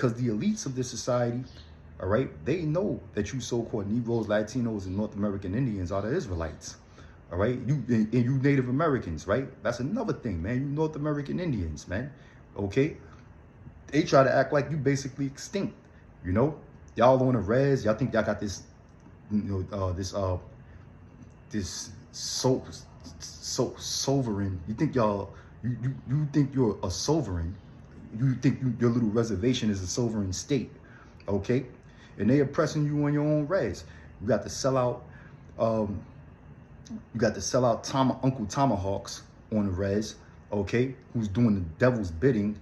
Because the elites of this society, all right, they know that you so-called Negroes, Latinos, and North American Indians are the Israelites. All right, and you Native Americans, right? That's another thing, man. You North American Indians, man. Okay, they try to act like you basically extinct. You know, y'all on the res. Y'all think y'all got this, this so sovereign. You think y'all, you think you're a sovereign. You think your little reservation is a sovereign state, okay? And they oppressing you on your own res. You got to sell out. You got to sell out Uncle Tomahawks on the res, okay? Who's doing the devil's bidding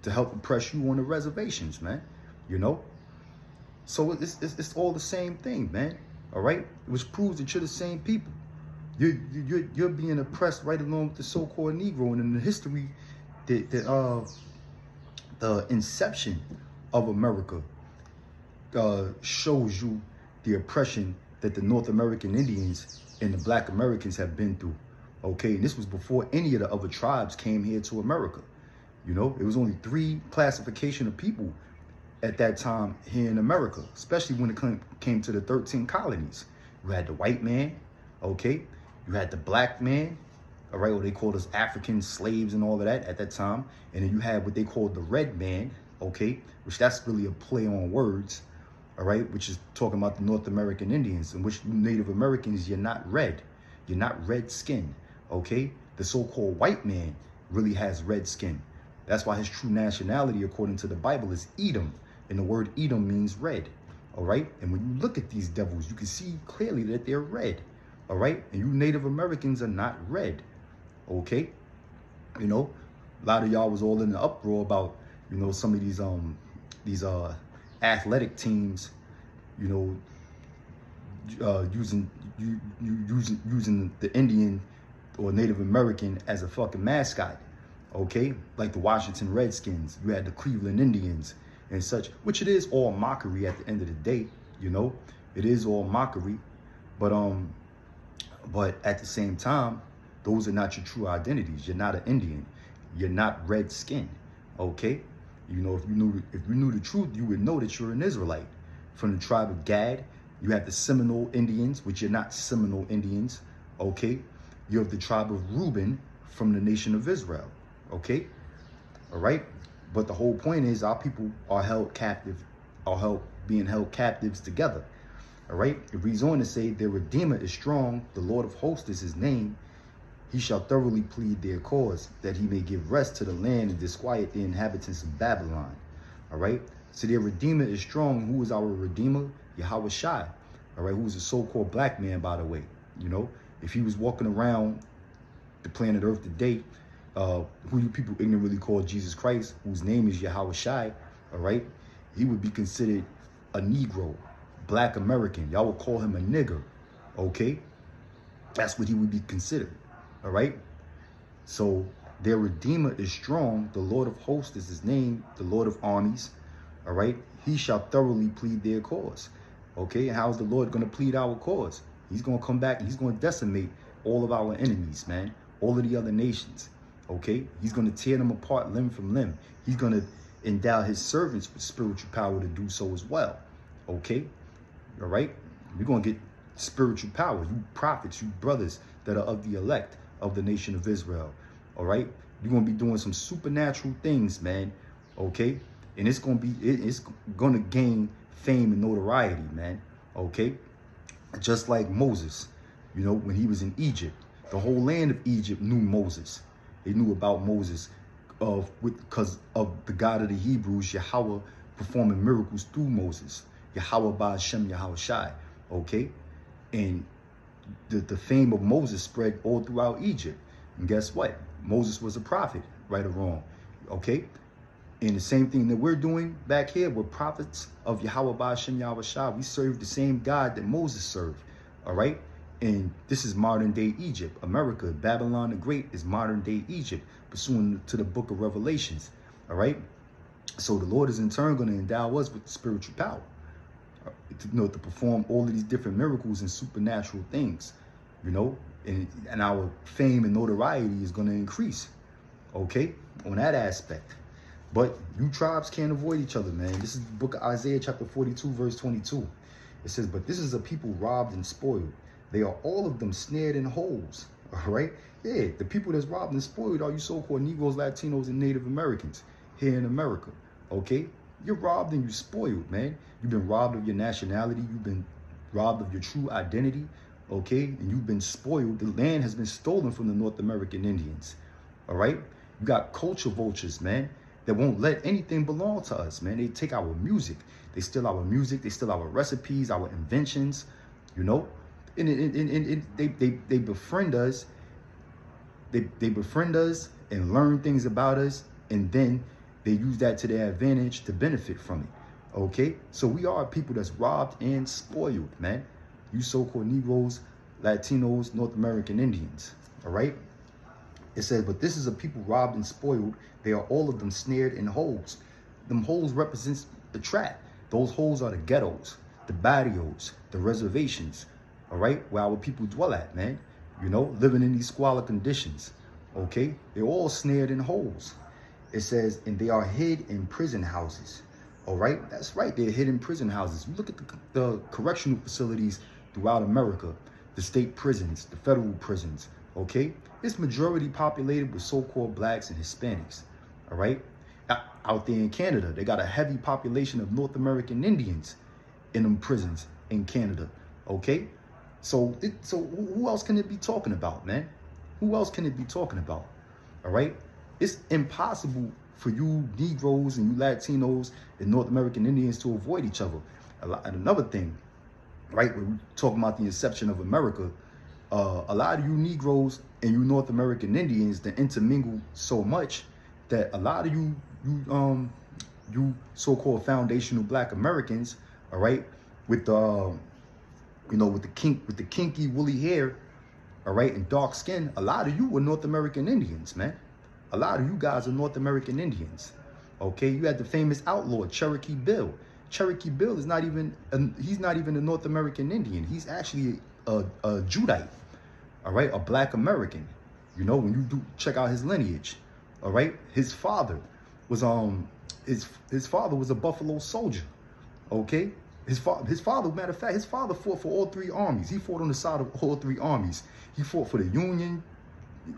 to help oppress you on the reservations, man. You know? So it's all the same thing, man. All right? Which proves that you're the same people. You're being oppressed right along with the so-called Negro. And in the history, the inception of America shows you the oppression that the North American Indians and the Black Americans have been through. Okay, and this was before any of the other tribes came here to America. You know, it was only 3 classification of people at that time here in America, especially when it came to the 13 colonies. You had the white man, okay? You had the black man, all right, what they called us African slaves and all of that at that time. And then you had what they called the red man, okay, which that's really a play on words, all right, which is talking about the North American Indians, in which Native Americans, you're not red. You're not red skin, okay? The so-called white man really has red skin. That's why his true nationality, according to the Bible, is Edom. And the word Edom means red, all right? And when you look at these devils, you can see clearly that they're red, all right? And you Native Americans are not red, okay? You know, a lot of y'all was all in the uproar about, you know, some of these athletic teams, you know, using the Indian or Native American as a fucking mascot, okay? Like the Washington Redskins, you had the Cleveland Indians and such, which it is all mockery at the end of the day, you know? It is all mockery, but at the same time, those are not your true identities. You're not an Indian. You're not red skin, okay? You know, if you knew the truth, you would know that you're an Israelite. From the tribe of Gad, you have the Seminole Indians, which you're not Seminole Indians, okay? You have the tribe of Reuben from the nation of Israel, okay? All right? But the whole point is our people are held captive, being held captives together, all right? It reads on to say, their Redeemer is strong, the Lord of hosts is his name. He shall thoroughly plead their cause, that he may give rest to the land and disquiet the inhabitants of Babylon. All right? So their Redeemer is strong. Who is our Redeemer? Yahweh Shai. All right? Who is a so-called black man, by the way. You know, if he was walking around the planet Earth today, who you people ignorantly call Jesus Christ, whose name is Yahweh Shai, all right? He would be considered a Negro, Black American. Y'all would call him a nigger, okay? That's what he would be considered. All right. So their Redeemer is strong. The Lord of hosts is his name, the Lord of armies. All right. He shall thoroughly plead their cause. Okay. And how is the Lord going to plead our cause? He's going to come back and he's going to decimate all of our enemies, man. All of the other nations. Okay. He's going to tear them apart limb from limb. He's going to endow his servants with spiritual power to do so as well. Okay. All right. We're going to get spiritual power. You prophets, you brothers that are of the elect of the nation of Israel, all right? You're going to be doing some supernatural things, man, okay? And it's going to gain fame and notoriety, man, okay? Just like Moses, you know, when he was in Egypt, the whole land of Egypt knew Moses. They knew about Moses because of the God of the Hebrews, Yahweh, performing miracles through Moses. Yahweh by Hashem, Yahweh Shai, okay? And the fame of Moses spread all throughout Egypt. And guess what? Moses was a prophet, right or wrong, okay? And the same thing that we're doing back here, we're prophets of Yahweh Ba'ashem Yahweh Shah. We serve the same God that Moses served, all right? And this is modern day Egypt. America, Babylon the Great is modern day Egypt, pursuant to the book of Revelations, all right? So the Lord is in turn going to endow us with spiritual power. To perform all of these different miracles and supernatural things, you know, and our fame and notoriety is going to increase, okay, on that aspect, But you tribes can't avoid each other, man. This is the book of Isaiah chapter 42, verse 22. It says, but this is a people robbed and spoiled. They are all of them snared in holes. All right? Yeah, the people that's robbed and spoiled are you so-called Negroes, Latinos, and Native Americans here in America. Okay? You're robbed and you spoiled, man. You've been robbed of your nationality. You've been robbed of your true identity. Okay? And you've been spoiled. The land has been stolen from the North American Indians. All right? You got culture vultures, man, that won't let anything belong to us, man. They take our music. They steal our music. They steal our recipes, our inventions, you know. And they befriend us. They befriend us and learn things about us. And then they use that to their advantage to benefit from it. Okay? So we are people that's robbed and spoiled, man. You so-called Negroes, Latinos, North American Indians. All right? It says, but this is a people robbed and spoiled. They are all of them snared in holes. Them holes represents the trap. Those holes are the ghettos, the barrios, the reservations, all right, where our people dwell at, man. You know, living in these squalor conditions, okay? They're all snared in holes. It says, and they are hid in prison houses, all right? That's right, they're hid in prison houses. You look at the correctional facilities throughout America, the state prisons, the federal prisons, okay? It's majority populated with so-called blacks and Hispanics, all right? Out there in Canada, they got a heavy population of North American Indians in them prisons in Canada, okay? So who else can it be talking about, man? Who else can it be talking about, all right? It's impossible for you Negroes and you Latinos and North American Indians to avoid each other. And another thing, right, when we're talking about the inception of America, a lot of you Negroes and you North American Indians that intermingle so much that a lot of you so-called foundational Black Americans, all right, with the with the kinky woolly hair, all right, and dark skin, a lot of you were North American Indians, man. A lot of you guys are North American Indians. Okay, you had the famous outlaw Cherokee Bill. Cherokee Bill is not even he's not even a North American Indian. He's actually a Judite, all right, a Black American. You know, when you do check out his lineage, all right, his father was his father was a Buffalo Soldier, okay. His father, matter of fact, his father fought for all three armies. He fought on the side of all three armies. He fought for the Union,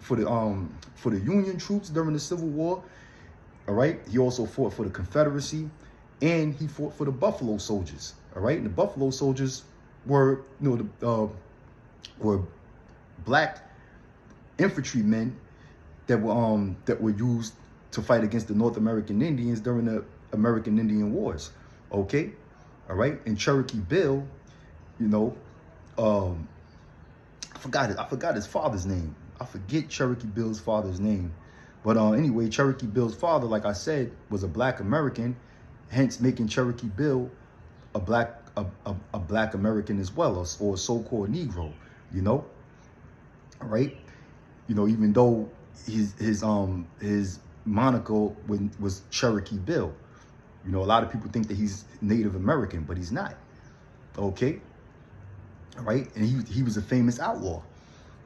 for the Union troops during the Civil War. All right. He also fought for the Confederacy, and he fought for the Buffalo Soldiers. All right. And the Buffalo Soldiers were, were Black infantrymen that were used to fight against the North American Indians during the American Indian Wars. Okay. All right. And Cherokee Bill, I forgot his father's name. I forget Cherokee Bill's father's name. But anyway, Cherokee Bill's father, like I said, was a Black American, hence making Cherokee Bill a Black American as well, or a so-called Negro, All right. Even though his moniker was Cherokee Bill. A lot of people think that he's Native American, but he's not. Okay. All right. And he was a famous outlaw.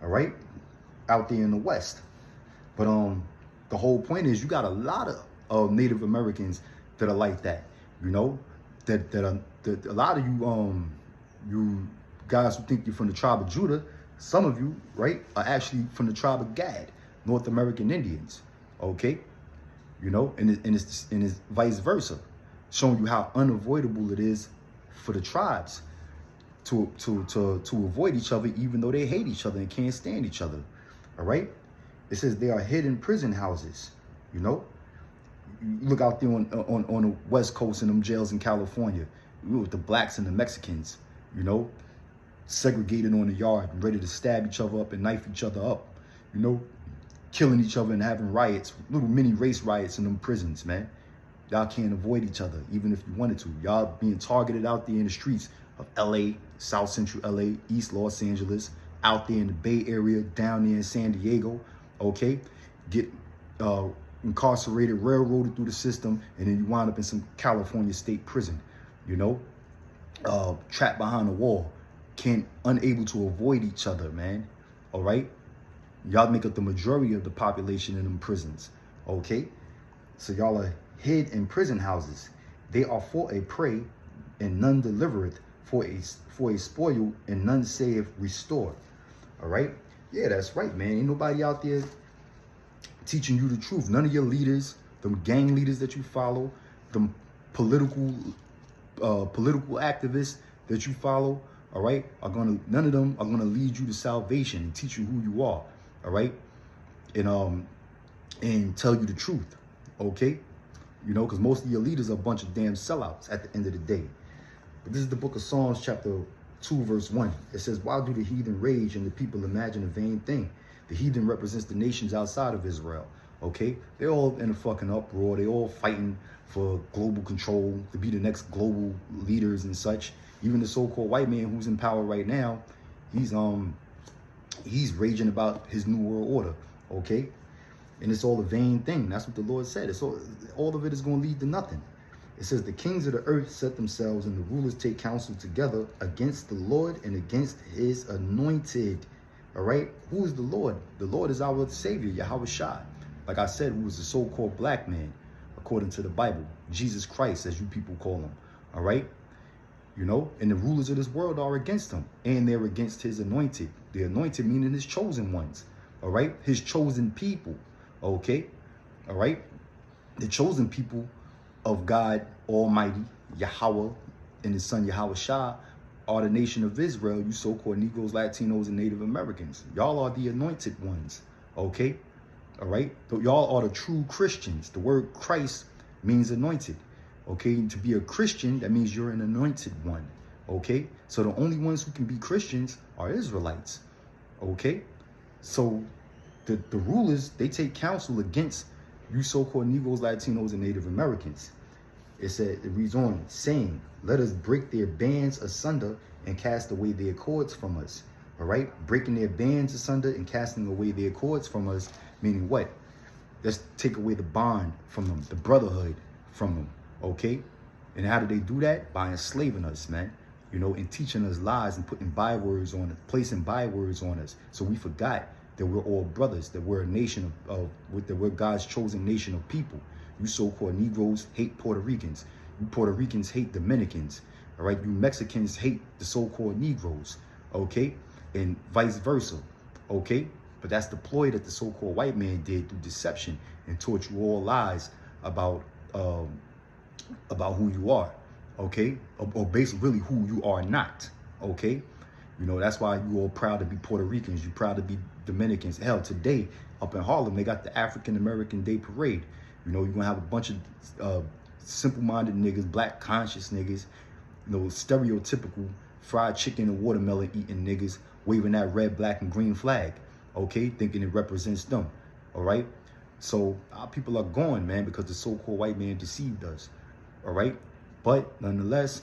All right. Out there in the West. But the whole point is you got a lot of Native Americans that are like that. That a lot of you guys who think you're from the tribe of Judah, some of you, right, are actually from the tribe of Gad, North American Indians. Okay. And it's vice versa, showing you how unavoidable it is for the tribes to avoid each other, even though they hate each other and can't stand each other. All right. It says they are hid in prison houses. You look out there on the West Coast in them jails in California, with the blacks and the Mexicans, segregated on the yard, ready to stab each other up and knife each other up, killing each other and having riots, little mini race riots in them prisons, man. Y'all can't avoid each other, even if you wanted to. Y'all being targeted out there in the streets of LA, South Central LA, East Los Angeles, out there in the Bay Area, down there in San Diego, okay? Get incarcerated, railroaded through the system, and then you wind up in some California state prison, trapped behind a wall, unable to avoid each other, man, all right? Y'all make up the majority of the population in them prisons, okay? So y'all are hid in prison houses. They are for a prey, and none delivereth, for a spoil, and none saith restore. All right? Yeah, that's right, man. Ain't nobody out there teaching you the truth. None of your leaders, them gang leaders that you follow, them political activists that you follow, all right, none of them are gonna lead you to salvation and teach you who you are, all right, and tell you the truth, okay, you know, because most of your leaders are a bunch of damn sellouts at the end of the day. But this is the book of Psalms, chapter 2, verse 1. It says, why do the heathen rage and the people imagine a vain thing? The heathen represents the nations outside of Israel, okay? They're all in a fucking uproar. They're all fighting for global control, to be the next global leaders and such. Even the so-called white man who's in power right now, he's raging about his new world order, okay? And it's all a vain thing. That's what the Lord said. It's all of it is going to lead to nothing. It says the kings of the earth set themselves and the rulers take counsel together against the Lord and against his anointed. All right? Who is the Lord? The Lord is our Savior, Yahweh Shai. Like I said, who is the so-called black man, according to the Bible. Jesus Christ, as you people call him. All right? You know? And the rulers of this world are against him. And they're against his anointed. The anointed meaning his chosen ones. All right? His chosen people. Okay? All right? The chosen people of God Almighty, Yahweh, and his son Yahweh Shah are the nation of Israel, you so-called Negroes, Latinos, and Native Americans. Y'all are the anointed ones, okay? All right? Y'all are the true Christians. The word Christ means anointed, okay? And to be a Christian, that means you're an anointed one, okay? So the only ones who can be Christians are Israelites, okay? So the rulers, they take counsel against you so-called Negroes, Latinos, and Native Americans. It reads on, saying, let us break their bands asunder and cast away their cords from us. All right? Breaking their bands asunder and casting away their cords from us, meaning what? Let's take away the bond from them, the brotherhood from them, okay? And how do they do that? By enslaving us, man. You know, and teaching us lies and putting bywords on it, placing bywords on us. So we forgot that we're all brothers, that we're a nation that we're God's chosen nation of people. You so-called Negroes hate Puerto Ricans. You Puerto Ricans hate Dominicans. All right, you Mexicans hate the so-called Negroes, okay? And vice versa, okay? But that's the ploy that the so-called white man did through deception and taught you all lies about who you are, okay? Or basically really who you are not, okay? You know, that's why you all proud to be Puerto Ricans. You proud to be Dominicans. Hell, today up in Harlem, they got the African American Day Parade. You know, you're going to have a bunch of simple-minded niggas, black conscious niggas, you know, stereotypical fried chicken and watermelon eating niggas waving that red, black, and green flag, okay, thinking it represents them, all right? So our people are gone, man, because the so-called white man deceived us, all right? But nonetheless,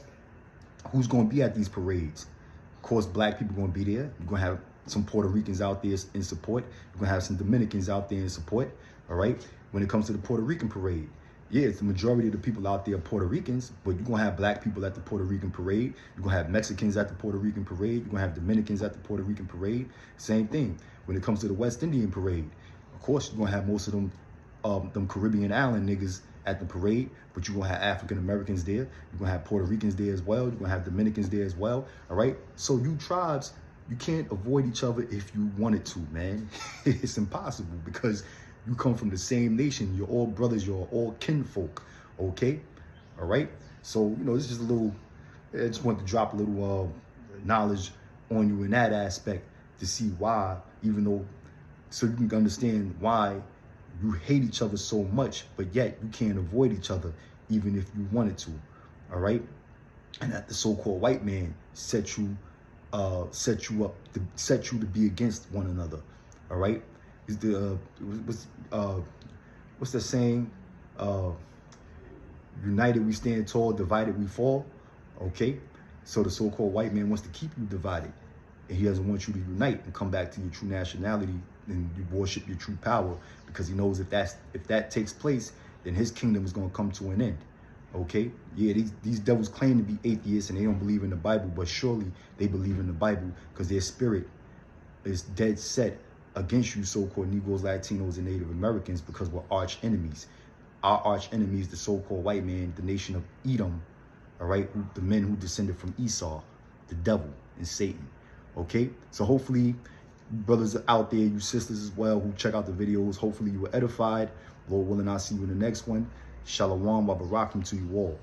who's going to be at these parades? Of course, black people are going to be there. You're going to have some Puerto Ricans out there in support. You're going to have some Dominicans out there in support, all right? When it comes to the Puerto Rican parade, yeah, it's the majority of the people out there are Puerto Ricans, but you're going to have black people at the Puerto Rican parade. You're going to have Mexicans at the Puerto Rican parade. You're going to have Dominicans at the Puerto Rican parade. Same thing. When it comes to the West Indian parade, of course, you're going to have most of them Caribbean island niggas at the parade, but you're going to have African Americans there. You're going to have Puerto Ricans there as well. You're going to have Dominicans there as well. All right. So you tribes, you can't avoid each other if you wanted to, man. It's impossible because you come from the same nation. You're all brothers. You're all kinfolk. Okay. All right. So, you know, this is just a little, I just want to drop a little knowledge on you in that aspect to see why, even though, so you can understand why you hate each other so much, but yet you can't avoid each other even if you wanted to. All right. And that the so-called white man set you up to be against one another. All right. Is the what's the saying? United we stand tall, divided we fall. Okay. So the so-called white man wants to keep you divided, and he doesn't want you to unite and come back to your true nationality and you worship your true power, because he knows if that takes place, then his kingdom is going to come to an end. Okay. Yeah, these devils claim to be atheists and they don't believe in the Bible, but surely they believe in the Bible because their spirit is dead set against you so-called Negroes, Latinos, and Native Americans, because we're arch enemies. our arch enemies, the so-called white man, the nation of Edom, all right, the men who descended from Esau, the devil and Satan. Okay, so hopefully brothers out there, you sisters as well, who check out the videos, hopefully you were edified. Lord willing, I'll see you in the next one. Shalom wa barakum to you all.